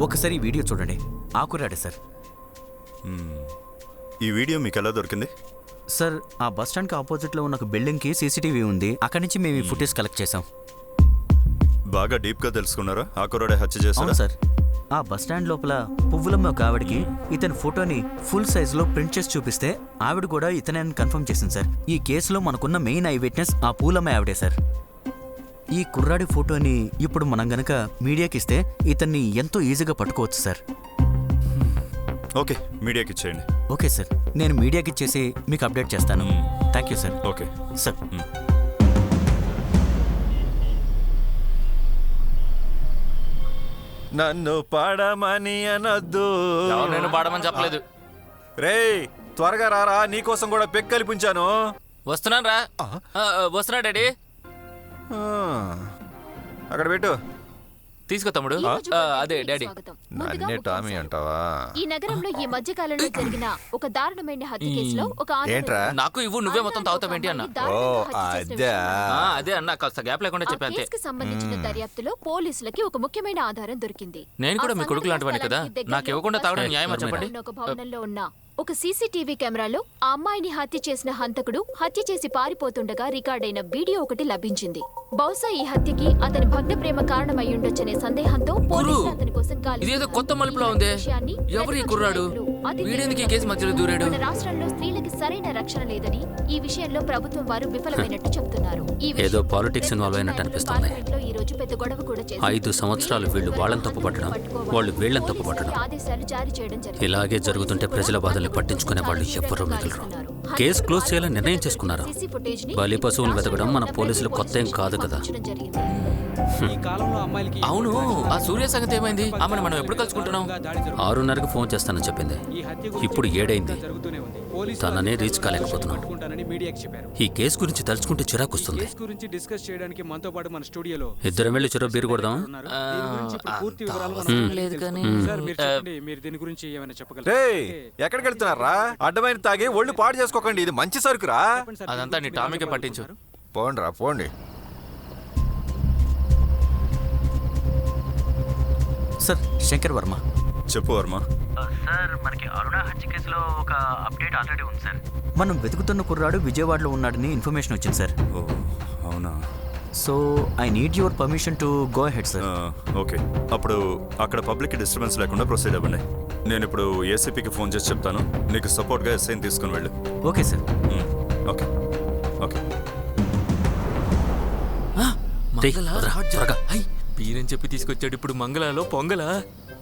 ఒకసారి ఈ వీడియో చూడండి. ఆకురాడే సార్. ఈ వీడియో మీకు ఎలా దొరికింది? సార్, ఆ బస్ స్టాండ్కి ఆపోజిట్లో ఉన్న ఒక బిల్డింగ్కి సీసీటీవీ ఉంది. అక్కడి నుంచి మేము ఈ ఫుటేజ్ కలెక్ట్ చేసాం. బాగా డీప్గా తెలుసుకున్నారా ఆకురాడే హత్య చేశారా? అవును సార్. ఆ బస్ స్టాండ్ లోపల పువ్వులమ్మ ఒక ఆవిడకి ఇతని ఫోటోని ఫుల్ సైజులో ప్రింట్ చేసి చూపిస్తే ఆవిడ కూడా ఇతనే అని కన్ఫర్మ్ చేసింది సార్. ఈ కేసులో మనకున్న మెయిన్ ఐ విట్నెస్ ఆ పూలమ్మ ఆవిడే సార్. ఈ కుర్రాడి ఫోటోని ఇప్పుడు మనం గనక మీడియాకి ఇస్తే ఇతన్ని ఎంతో ఈజీగా పట్టుకోవచ్చు సార్. ఓకే, మీడియాకి ఇచ్చేయండి. ఓకే సార్, నేను మీడియాకి ఇచ్చేసి మీకు అప్డేట్ చేస్తాను. Thank you sir. Okay sir. నన్ను పాడమని అనొద్దు. నేను పాడమని చెప్పలేదు. రేయ్, త్వరగా రారా, నీకోసం కూడా పెక్ కల్పించాను. వస్తున్నాను రా. వస్తున్నా డాడీ. అక్కడ పెట్టు. తీసుకో తమ్ముడు. అదే డాడీ. నన్నే టామీ అంటావా? ఈ నగరంలో ఈ మధ్య కాలంలో జరిగిన ఒక దారుణమైన హత్య కేసులో ఒక ఏంట్రా? నాకు ఇవ్వు, నువ్వే మొత్తం తాగుతావేంటి అన్న. అదే అన్న, కాస్త గ్యాప్ లేకుండా చెప్పా అంతే. కేసుకు సంబంధించిన దర్యాప్తులో పోలీసులకి ఒక ముఖ్యమైన ఆధారం దొరికింది. నేను కూడా మీ కొడుకు లాంటివాడిని కదా, నాకు ఇవ్వకుండా తాగడం న్యాయమా చెప్పండి. ఒక భవనంలో ఉన్న ఒక సీసీటీవీ కెమెరాలో ఆ అమ్మాయిని హత్య చేసిన హంతకుడు హత్య చేసి పారిపోతుండగా రికార్డైన వీడియో ఒకటి లభించింది. బహుశా ఈ హత్యకి అతని భగ్న ప్రేమ కారణమై ఉండొచ్చనే సందేహంతో పోలీసులు అతని కోసం ఇదేదో కొత్త మలుపులా ఉంది. ఎవరు ఈ కుర్రాడు? వీడెందుకు ఈ కేసు మధ్యలో దూరాడు? మన రాష్ట్రంలో స్త్రీలకి సరైన రక్షణ లేదని, ఈ విషయంలో ప్రభుత్వం వారు విఫలమైనట్టు చెప్తున్నారు. ఏదో పాలిటిక్స్ ఇన్వాల్వ్ అయినట్టు అనిపిస్తుంది. ఈ రోజు పెద్ద గొడవ కూడా చేశారు. 5 సంవత్సరాలు వీళ్ళు వాళ్ళని తప్పుపట్టడం, వాళ్ళు వీళ్ళని తప్పుపట్టడం, ఆదేశాలు జారీ చేయడం జరిగింది. ఇలాగే జరుగుతుంటే ప్రజల బాధల్ని పట్టించుకునే వాళ్ళు ఎవ్వరూ మిగలరు. కేసు క్లోజ్ చేయాలని నిర్ణయం చేసుకున్నారు. బలి పశువులు వెతకడం మన పోలీసులు కొత్త ఏం కాదు కదా. అవును, ఆ సూర్య సంగతి ఏమైంది? ఆమెను మనం ఎప్పుడు కలుసుకుంటున్నాం? 6:30కి ఫోన్ చేస్తానని చెప్పింది. ఇప్పుడు 7 అయింది. తననే రీచ్ కాలేకపోతున్నాం. ఈ కేసు గురించి తలుచుకుంటే చిరాకు వస్తుంది. ఇద్దరం వెళ్ళి చెరో బీరు కొడదాం. ఎక్కడికి వెళ్తున్నారా? అడ్డమైన తాగి ఒళ్ళు పాడు చేసుకోకండి, ఇది మంచి సరుకురా. అదంతా నీ టామీకే పట్టించు. పోండ్రా పోండి. సార్, శంకర్ వర్మ. చెప్పు వర్మ. సార్, మనకి అరుణ హత్య కేసులో ఒక అప్డేట్ ఆల్రెడీ ఉంది సార్. మనం వెతుకుతున్న కుర్రాడు విజయవాడలో ఉన్నాడని ఇన్ఫర్మేషన్ వచ్చింది సార్. ఓ అవునా? So I need your permission to go ahead sir. Okay, అప్పుడు అక్కడ పబ్లిక్ డిస్టర్బెన్స్ లేకుండా ప్రొసీడ్ అవ్వండి. నేను ఇప్పుడు ఏసీపీకి ఫోన్ చేసి చెప్తాను, నీకు సపోర్ట్గా ఎస్ఐని తీసుకుని వెళ్ళు. Okay sir. Okay okay. త్వరగా బీరని చెప్పి తీసుకొచ్చాడు, ఇప్పుడు మంగళలో పొంగలా?